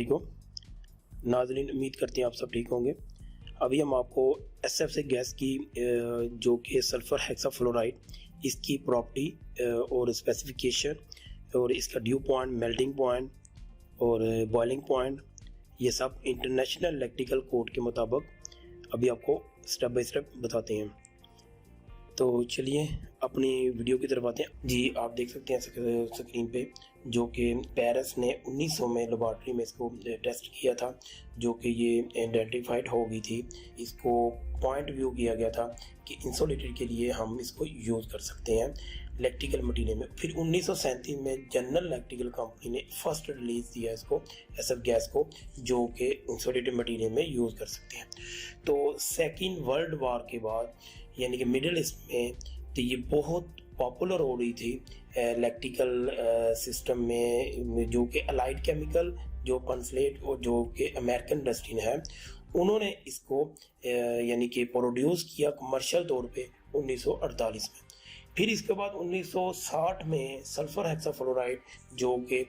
वालेकुम नाज़रीन, उम्मीद करते हैं आप सब ठीक होंगे। अभी हम आपको एसएफसी गैस की जो कि सल्फ़र हेक्साफ्लोराइड, इसकी प्रॉपर्टी और स्पेसिफिकेशन और इसका ड्यू पॉइंट, मेल्टिंग पॉइंट और बॉइलिंग पॉइंट, ये सब इंटरनेशनल इलेक्ट्रिकल कोड के मुताबिक अभी आपको स्टेप बाय स्टेप बताते हैं। तो चलिए अपनी वीडियो की तरफ आते हैं। जी, आप देख सकते हैं स्क्रीन पे जो कि पेरिस ने 1900 में लेबॉर्ट्री में इसको टेस्ट किया था, जो कि ये आइडेंटिफाइड हो गई थी। इसको पॉइंट व्यू किया गया था कि इंसुलेटेड के लिए हम इसको यूज़ कर सकते हैं इलेक्ट्रिकल मटीरियल में। फिर 1937 में जनरल इलेक्ट्रिकल कंपनी ने फर्स्ट रिलीज़ दिया इसको, एसएफ गैस को, जो कि इंसुलेटेड मटीरियल में यूज़ कर सकते हैं। तो सेकेंड वर्ल्ड वार के बाद यानी कि मिडिल ईस्ट में तो ये बहुत पॉपुलर हो रही थी इलेक्ट्रिकल सिस्टम में, जो कि अलाइड केमिकल, जो पनस्लेट और जो कि अमेरिकन इंडस्ट्री ने है, उन्होंने इसको यानी कि प्रोड्यूस किया कमर्शियल तौर पे 1948 में। फिर इसके बाद 1960 में सल्फर हेक्साफ्लोराइड जो कि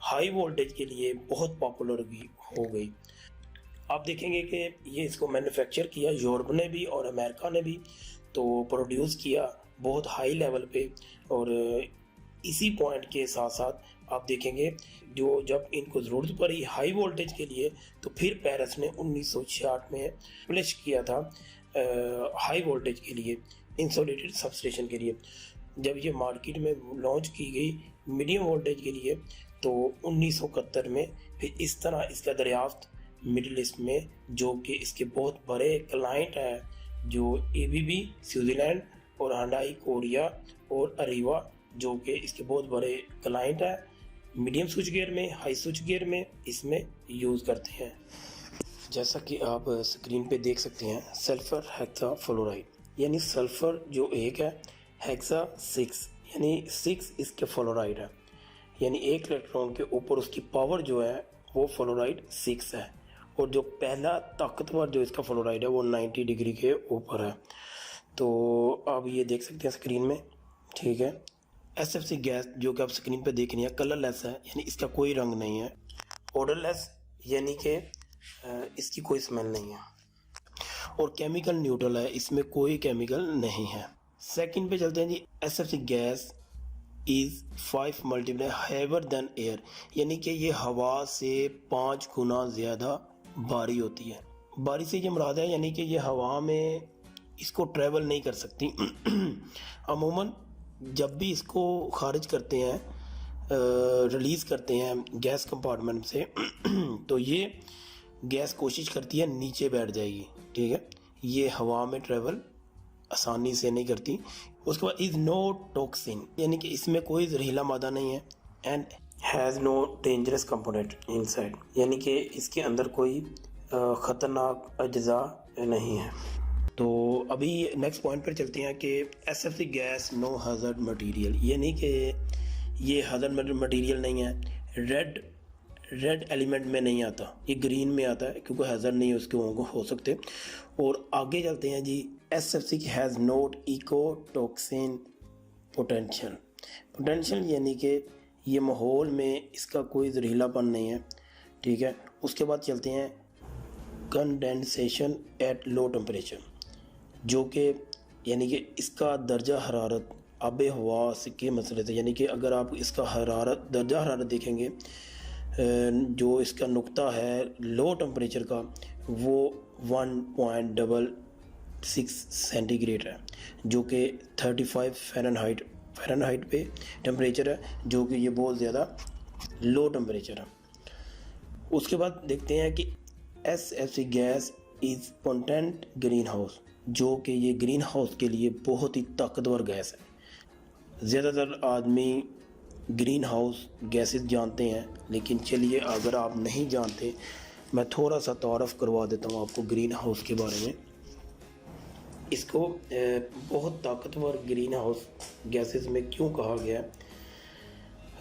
हाई वोल्टेज के लिए बहुत पॉपुलर भी हो गई। आप देखेंगे कि ये इसको मैन्युफैक्चर किया यूरोप ने भी और अमेरिका ने भी, तो प्रोड्यूस किया बहुत हाई लेवल पे। और इसी पॉइंट के साथ साथ आप देखेंगे जो जब इनको ज़रूरत पड़ी हाई वोल्टेज के लिए, तो फिर पेरिस ने 1966 में प्लेस किया था हाई वोल्टेज के लिए, इंसुलेटेड सबस्टेशन के लिए। जब ये मार्केट में लॉन्च की गई मीडियम वोल्टेज के लिए, तो 1971 में फिर इस तरह इसका दरियाफ्त मिडिल ईस्ट में, जो कि इसके बहुत बड़े क्लाइंट हैं, जो एबीबी स्विट्ज़रलैंड और हांडाई कोरिया और अरीवा, जो कि इसके बहुत बड़े क्लाइंट हैं, मीडियम स्विच गियर में, हाई स्विच गियर में इसमें यूज़ करते हैं। जैसा कि आप स्क्रीन पे देख सकते हैं, सल्फर हेक्साफ्लोराइड यानी सल्फर जो एक है, हेक्सा 6 यानी 6 इसके फ्लोराइड है, यानी एक इलेक्ट्रॉन के ऊपर उसकी पावर जो है वो फ्लोराइड 6 है। और जो पहला ताकतवर जो इसका फ्लोराइड है वो 90 डिग्री के ऊपर है। तो आप ये देख सकते हैं स्क्रीन में, ठीक है। एसएफसी गैस जो कि आप स्क्रीन पे देख रही है कलरलेस है, यानी इसका कोई रंग नहीं है। ऑडरलेस यानी कि इसकी कोई स्मेल नहीं है। और केमिकल न्यूट्रल है, इसमें कोई केमिकल नहीं है। सेकंड पे चलते हैं जी। SFC gas is 5 multiply heavier than air, यानी कि ये हवा से 5 गुना ज़्यादा भारी होती है। भारी से ये मुराद है यानी कि ये हवा में इसको ट्रैवल नहीं कर सकती। अमूमन जब भी इसको खारिज करते हैं, रिलीज़ करते हैं गैस कंपार्टमेंट से, तो ये गैस कोशिश करती है नीचे बैठ जाएगी, ठीक है। ये हवा में ट्रैवल आसानी से नहीं करती। उसके बाद इज़ नो टॉक्सिन, यानी कि इसमें कोई जहरीला मादा नहीं है। And has no dangerous component inside, यानी कि इसके अंदर कोई ख़तरनाक अज्जा नहीं है। तो अभी नेक्स्ट पॉइंट पर चलते हैं कि SFC gas no hazard material, यानी कि ये हैज़र्ड मटेरियल नहीं है। रेड एलिमेंट में नहीं आता, ये ग्रीन में आता है, क्योंकि हैज़र्ड नहीं उसके हो सकते। और आगे चलते हैं जी। SFC has not eco toxin potential, यानी कि ये माहौल में इसका कोई जहरीलापन नहीं है, ठीक है। उसके बाद चलते हैं कंडेंसेशन एट लो टेम्परेचर, जो कि यानी कि इसका दर्जा हरारत आब हवा से के मसले से, यानी कि अगर आप इसका दर्जा हरारत देखेंगे, जो इसका नुक्ता है लो टेम्परेचर का, वो 1.66 सेंटीग्रेड है, जो कि 35 फ़ारेनहाइट पे टेम्परेचर है, जो कि ये बहुत ज़्यादा लो टेम्परेचर है। उसके बाद देखते हैं कि SFC gas is potent green house, जो कि ये ग्रीन हाउस के लिए बहुत ही ताकतवर गैस है। ज़्यादातर आदमी ग्रीन हाउस गैसेस जानते हैं, लेकिन चलिए अगर आप नहीं जानते, मैं थोड़ा सा तारफ़ करवा देता हूँ आपको ग्रीन हाउस के बारे में। इसको बहुत ताकतवर ग्रीन हाउस गैसेस में क्यों कहा गया है।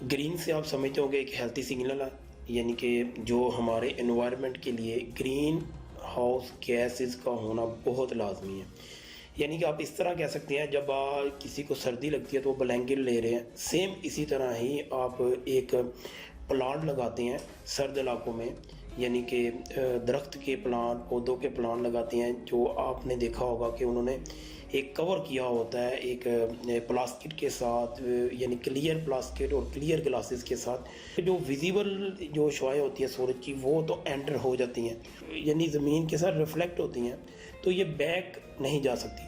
ग्रीन से आप समझते होंगे एक हेल्थी सिग्नल है, यानी कि जो हमारे एनवायरनमेंट के लिए ग्रीन हाउस गैसेस का होना बहुत लाजमी है। यानी कि आप इस तरह कह सकते हैं, जब किसी को सर्दी लगती है तो वो ब्लैंकेट ले रहे हैं, सेम इसी तरह ही आप एक प्लांट लगाते हैं सर्द इलाकों में यानी कि दरख्त के प्लांट, पौधों के प्लांट लगाते हैं, जो आपने देखा होगा कि उन्होंने एक कवर किया होता है एक प्लास्टिक के साथ, यानी क्लियर प्लास्टिक और क्लियर ग्लासेस के साथ। जो विजिबल जो शुआएं होती हैं सूरज की, वो तो एंटर हो जाती हैं, यानी ज़मीन के साथ रिफ्लेक्ट होती हैं, तो ये बैक नहीं जा सकती।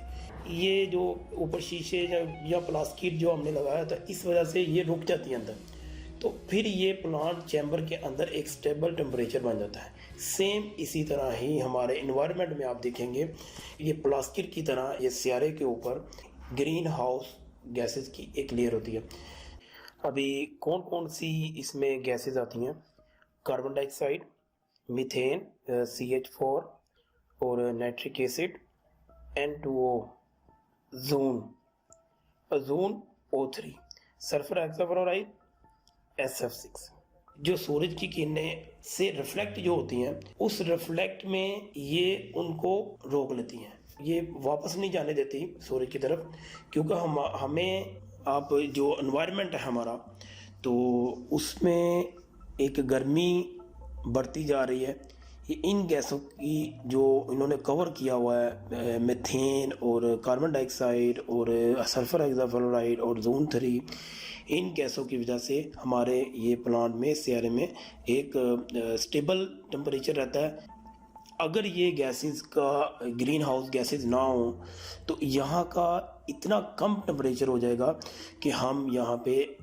ये जो ऊपर शीशे या प्लास्टिक जो हमने लगाया था, इस वजह से ये रुक जाती है अंदर, तो फिर ये प्लांट चैम्बर के अंदर एक स्टेबल टेम्परेचर बन जाता है। सेम इसी तरह ही हमारे इन्वायरमेंट में आप देखेंगे, ये प्लास्टिक की तरह ये सियारे के ऊपर ग्रीन हाउस गैसेस की एक लेयर होती है। अभी कौन कौन सी इसमें गैसेस आती हैं? कार्बन डाइऑक्साइड, मीथेन, CH4 और nitric acid, N2O, zone, ozone, O3, sulphur hexafluoride, SF6। जो सूरज की किरणें से रिफ्लेक्ट जो होती हैं, उस रिफ्लेक्ट में ये उनको रोक लेती हैं, ये वापस नहीं जाने देती सूरज की तरफ, क्योंकि हमें आप जो एनवायरनमेंट है हमारा, तो उसमें एक गर्मी बढ़ती जा रही है। ये इन गैसों की जो इन्होंने कवर किया हुआ है, मीथेन और कार्बन डाइऑक्साइड और सल्फर हेक्साफ्लोराइड और ज़ोन 3, इन गैसों की वजह से हमारे ये प्लांट में, सियारे में एक स्टेबल टेम्परेचर रहता है। अगर ये गैसेस का ग्रीन हाउस गैसेस ना हो, तो यहाँ का इतना कम टेम्परेचर हो जाएगा कि हम यहाँ पे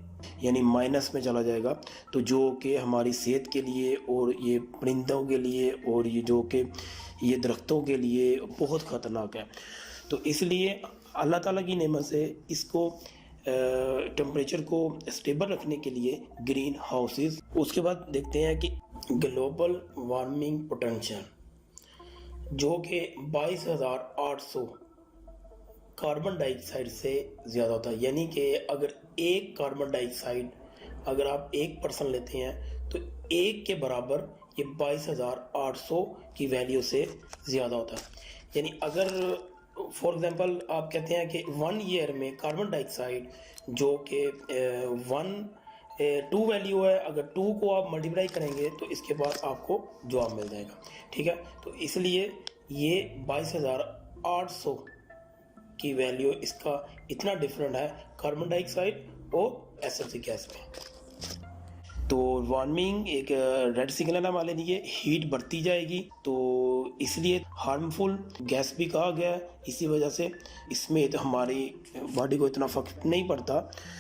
यानी माइनस में चला जाएगा, तो जो कि हमारी सेहत के लिए और ये परिंदों के लिए और ये जो कि ये दरख्तों के लिए बहुत ख़तरनाक है। तो इसलिए अल्लाह ताला की नेमत से इसको टेम्परेचर को स्टेबल रखने के लिए ग्रीन हाउसेस। उसके बाद देखते हैं कि ग्लोबल वार्मिंग पोटेंशियल, जो कि 22,800 कार्बन डाइऑक्साइड से ज़्यादा होता है। यानी कि अगर एक कार्बन डाइऑक्साइड अगर आप 1% लेते हैं, तो एक के बराबर ये 22,800 की वैल्यू से ज़्यादा होता है। यानी अगर फॉर एग्जांपल आप कहते हैं कि 1 ईयर में कार्बन डाइऑक्साइड जो कि 2 वैल्यू है, अगर 2 को आप मल्टीप्लाई करेंगे तो इसके बाद आपको जवाब मिल जाएगा, ठीक है। तो इसलिए ये 22,800 की वैल्यू, इसका इतना डिफरेंट है कार्बन डाइऑक्साइड और SF6 गैस में। तो वार्मिंग एक रेड सिग्नल है हमारे लिए, हीट बढ़ती जाएगी, तो इसलिए हार्मफुल गैस भी कहा गया है। इसी वजह से इसमें तो हमारी बॉडी को इतना फर्क नहीं पड़ता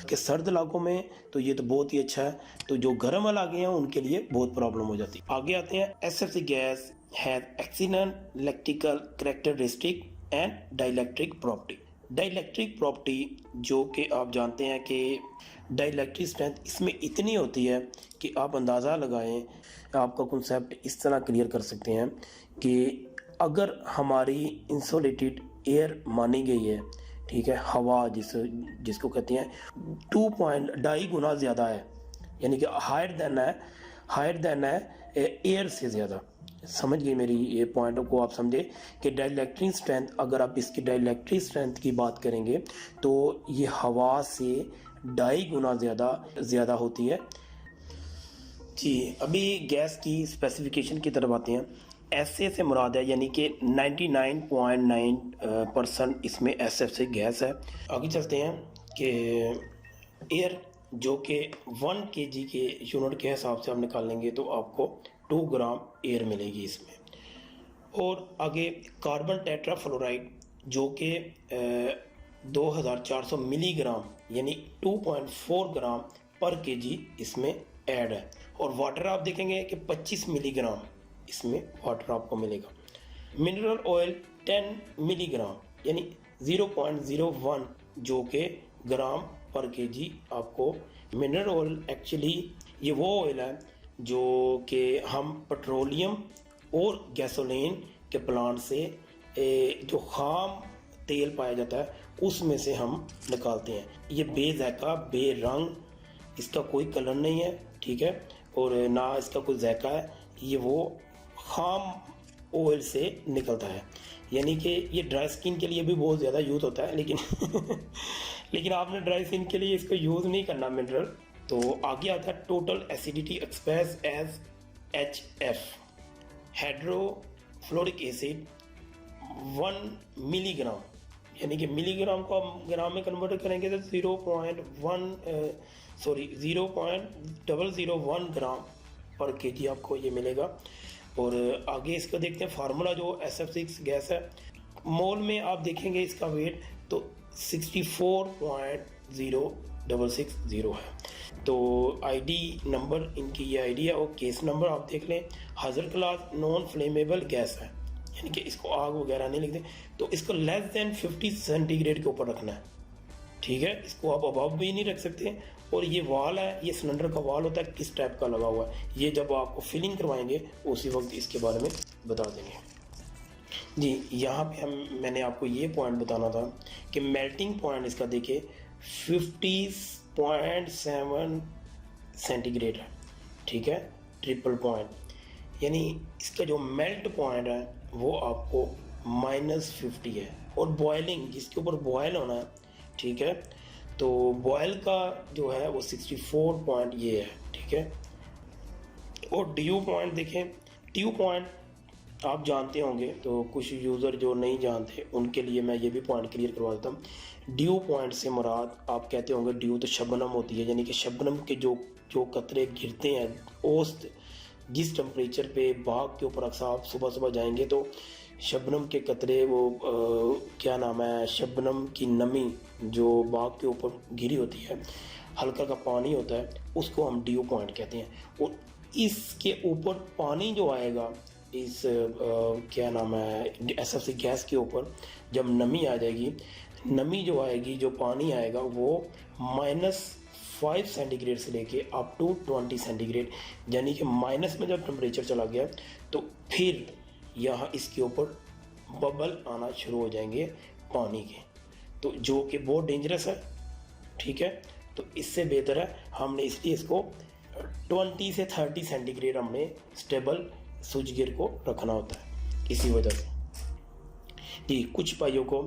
कि सर्द इलाकों में तो ये तो बहुत ही अच्छा है, तो जो गर्म इलाके हैं उनके लिए बहुत प्रॉब्लम हो जाती है। आगे आते हैं, SF6 gas has excellent electrical characteristic and dielectric property. Dielectric property, जो कि आप जानते हैं कि डाइलेक्ट्रिक स्ट्रेंथ इसमें इतनी होती है कि आप अंदाज़ा लगाएं, आपका कॉन्सेप्ट इस तरह क्लियर कर सकते हैं कि अगर हमारी इंसुलेटेड एयर मानी गई है, ठीक है, हवा जिसको कहते हैं 2.2 गुना ज़्यादा है, यानी कि हायर देन है एयर से ज़्यादा। समझ गए मेरी ये पॉइंट को? आप समझे कि डाइलेक्ट्रिक स्ट्रेंथ, अगर आप इसकी डाइलेक्ट्रिक स्ट्रेंथ की बात करेंगे तो ये हवा से 2.5 गुना ज़्यादा होती है जी। अभी गैस की स्पेसिफिकेशन की तरफ आते हैं। SA से मुराद है, यानी कि 99.9% इसमें SF6 गैस है। आगे चलते हैं कि एयर, जो कि 1 kg के यूनिट के हिसाब से आप निकालेंगे तो आपको 2 ग्राम एयर मिलेगी इसमें। और आगे कार्बन टेट्राफ्लोराइड, जो कि 2400 मिलीग्राम यानी 2.4 ग्राम पर केजी इसमें ऐड है। और वाटर आप देखेंगे कि 25 मिलीग्राम इसमें वाटर आपको मिलेगा। मिनरल ऑयल 10 मिलीग्राम यानी 0.01 जो कि ग्राम पर केजी आपको मिनरल ऑयल। एक्चुअली ये वो ऑयल है जो कि हम पेट्रोलियम और गैसोलीन के प्लांट से जो खाम तेल पाया जाता है उसमें से हम निकालते हैं। ये बेज़ायका, बेरंग, इसका कोई कलर नहीं है, ठीक है, और ना इसका कोई जायका है। ये वो खाम ऑयल से निकलता है, यानी कि ये ड्राई स्किन के लिए भी बहुत ज़्यादा यूज़ होता है, लेकिन लेकिन आपने ड्राई स्किन के लिए इसको यूज़ नहीं करना मिनरल। तो आगे आता है total acidity express as HF। Hydrofluoric acid 1 milligram, यानी कि मिलीग्राम को हम ग्राम में कन्वर्ट करेंगे तो 0.001 ग्राम पर केजी आपको ये मिलेगा। और आगे इसका देखते हैं फार्मूला जो SF6 गैस है, मोल में आप देखेंगे इसका वेट तो 64.0660 है। तो आईडी नंबर इनकी ये आईडी है और केस नंबर आप देख लें, हज़ार क्लास नॉन फ्लेमेबल गैस है, यानी कि इसको आग वगैरह नहीं लिखते। तो इसको लेस देन 50 सेंटीग्रेड के ऊपर रखना है, ठीक है, इसको आप अबव भी नहीं रख सकते। और ये वाल है, ये सिलेंडर का वाल होता है, किस टाइप का लगा हुआ है, ये जब आपको फिलिंग करवाएंगे उसी वक्त इसके बारे में बता देंगे। जी यहाँ पे मैंने आपको ये पॉइंट बताना था कि मेल्टिंग पॉइंट इसका देखिए 50.7 सेंटीग्रेड है, ठीक है, ट्रिपल पॉइंट, यानी इसका जो मेल्ट पॉइंट है वो आपको -50 है। और बॉयलिंग जिसके ऊपर बॉयल होना है, ठीक है, तो बॉयल का जो है वो 64 पॉइंट ये है, ठीक है। और ड्यू पॉइंट देखें, ड्यू पॉइंट आप जानते होंगे, तो कुछ यूज़र जो नहीं जानते उनके लिए मैं ये भी पॉइंट क्लियर करवा देता हूँ। ड्यू पॉइंट से मुराद आप कहते होंगे ड्यू तो शबनम होती है, यानी कि शबनम के जो कतरे गिरते हैं, औसत जिस टेम्परेचर पे बाग के ऊपर अक्सर आप सुबह सुबह जाएंगे तो शबनम के कतरे वो क्या नाम है, शबनम की नमी जो बाग के ऊपर गिरी होती है, हल्का का पानी होता है, उसको हम ड्यू पॉइंट कहते हैं। और इसके ऊपर पानी जो आएगा इस क्या नाम है SF6 गैस के ऊपर, जब नमी आ जाएगी, नमी जो आएगी, जो पानी आएगा वो -5 सेंटीग्रेड से लेके अप टू 20 सेंटीग्रेड, यानी कि माइनस में जब टेम्परेचर चला गया तो फिर यहाँ इसके ऊपर बबल आना शुरू हो जाएंगे पानी के, तो जो कि बहुत डेंजरस है, ठीक है। तो इससे बेहतर है हमने इसलिए इसको 20 से 30 सेंटीग्रेड हमने स्टेबल स्विच गियर को रखना होता है, इसी वजह से। जी कुछ भाइयों को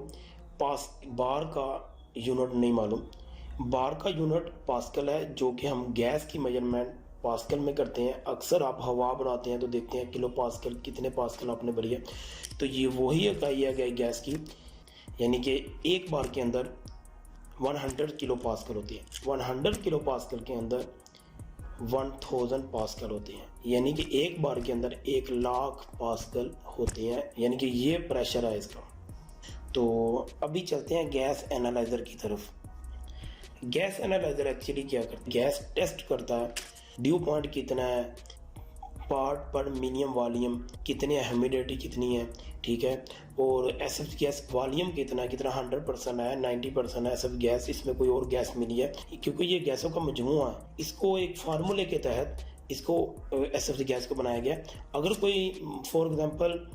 बार का यूनिट नहीं मालूम, बार का यूनिट पास्कल है, जो कि हम गैस की मेजरमेंट पास्कल में करते हैं। अक्सर आप हवा बनाते हैं तो देखते हैं किलो पास्कल, कितने पास्कल आपने भरी है, तो ये वही इकाई है गैस की, यानी कि एक बार के अंदर 100 किलो पास्कल होती है। 100 किलो पास्कल के अंदर 1000 पास्कल होते हैं, यानी कि एक बार के अंदर 1,00,000 पास्कल होते हैं, यानी कि ये प्रेशर है इसका। तो अभी चलते हैं गैस एनालाइज़र की तरफ। गैस एनालाइज़र एक्चुअली क्या करता है, गैस टेस्ट करता है ड्यू पॉइंट कितना है, पार्ट पर मिनिमम वॉल्यूम कितने है, ह्यूमिडिटी कितनी है, ठीक है, और SF गैस वॉल्यूम कितना 100% है, 90% है SF गैस, इसमें कोई और गैस मिली है, क्योंकि ये गैसों का मजमूआ है। इसको एक फार्मूले के तहत इसको SF गैस को बनाया गया। अगर कोई फॉर एग्जांपल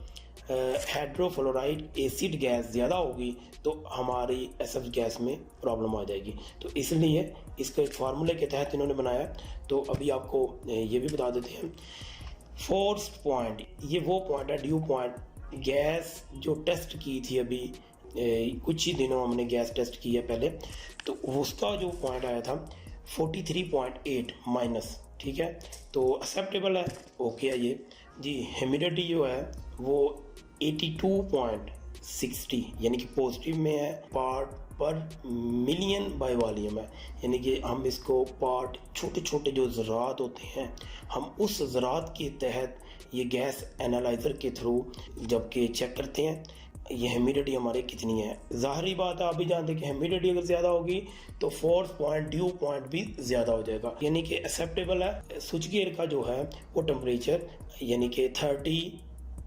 हाइड्रोफ्लोराइड एसिड गैस ज़्यादा होगी तो हमारी SF गैस में प्रॉब्लम आ जाएगी, तो इसलिए इसको एक फार्मूले के तहत इन्होंने बनाया। तो अभी आपको ये भी बता देते हैं, फोर्स पॉइंट, ये वो पॉइंट है ड्यू पॉइंट, गैस जो टेस्ट की थी अभी कुछ ही दिनों हमने गैस टेस्ट की है पहले, तो उसका जो पॉइंट आया था 43.8 माइनस, ठीक है, तो एक्सेप्टेबल है, ओके है ये जी। ह्यूमिडिटी जो है वो 82.60 यानी कि पॉजिटिव में है, पार्ट पर मिलियन बाय वॉल्यूम है, यानी कि हम इसको पार्ट छोटे छोटे जो ज़रात होते हैं हम उस ज़रात के तहत ये गैस एनालाइज़र के थ्रू जबकि चेक करते हैं ये ह्यूमिडिटी हमारे कितनी है। ज़ाहरी बात है, आप भी जानते हैं कि ह्यूमिडिटी अगर ज़्यादा होगी तो फोर्स पॉइंट ड्यू पॉइंट भी ज़्यादा हो जाएगा, यानी कि एक्सेप्टेबल है। स्विच गियर का जो है वो टेम्परेचर यानी कि 30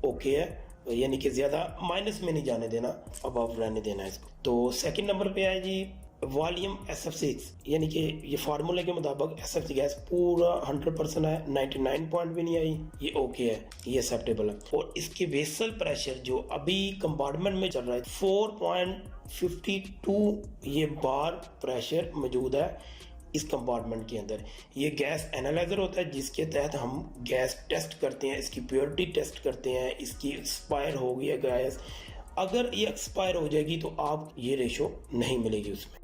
ओके है, यानी कि ज़्यादा माइनस में नहीं जाने देना, अबव रहने देना है इसको। तो सेकंड नंबर पे है जी वॉल्यूम SF6, यानी कि ये फार्मूले के मुताबिक SF गैस पूरा 100% है, 99 पॉइंट भी नहीं आई, ये ओके है, ये एक्सेप्टेबल है। और इसके वेसल प्रेशर जो अभी कंपार्टमेंट में चल रहा है 4.52 ये बार प्रेशर मौजूद है इस कंपार्टमेंट के अंदर। ये गैस एनालाइजर होता है जिसके तहत हम गैस टेस्ट करते हैं, इसकी प्योरिटी टेस्ट करते हैं, इसकी एक्सपायर हो गई है गैस, अगर ये एक्सपायर हो जाएगी तो आप ये रेशो नहीं मिलेगी उसमें।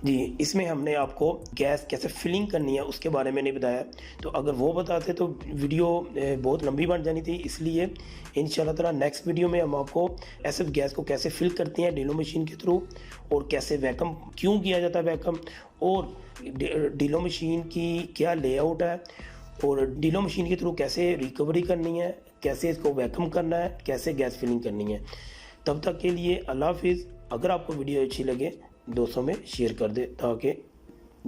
जी, इसमें हमने आपको गैस कैसे फिलिंग करनी है उसके बारे में नहीं बताया। तो अगर वो बताते तो वीडियो बहुत लंबी बन जानी थी, इसलिए इंशाल्लाह ताला नेक्स्ट वीडियो में हम आपको एसएफ गैस को कैसे फिल करते हैं डीलो मशीन के थ्रू, और कैसे वैक्यूम क्यों किया जाता है वैक्यूम, और डीलो मशीन की क्या लेआउट है, और डीलो मशीन के थ्रू कैसे रिकवरी करनी है, कैसे इसको वैक्यूम करना है, कैसे गैस फिलिंग करनी है। तब तक के लिए अल्लाह हाफ़िज़। अगर आपको वीडियो अच्छी लगे दोस्तों में शेयर कर दें, ताकि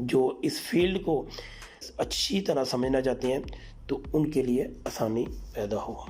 जो इस फील्ड को अच्छी तरह समझना चाहते हैं तो उनके लिए आसानी पैदा हो।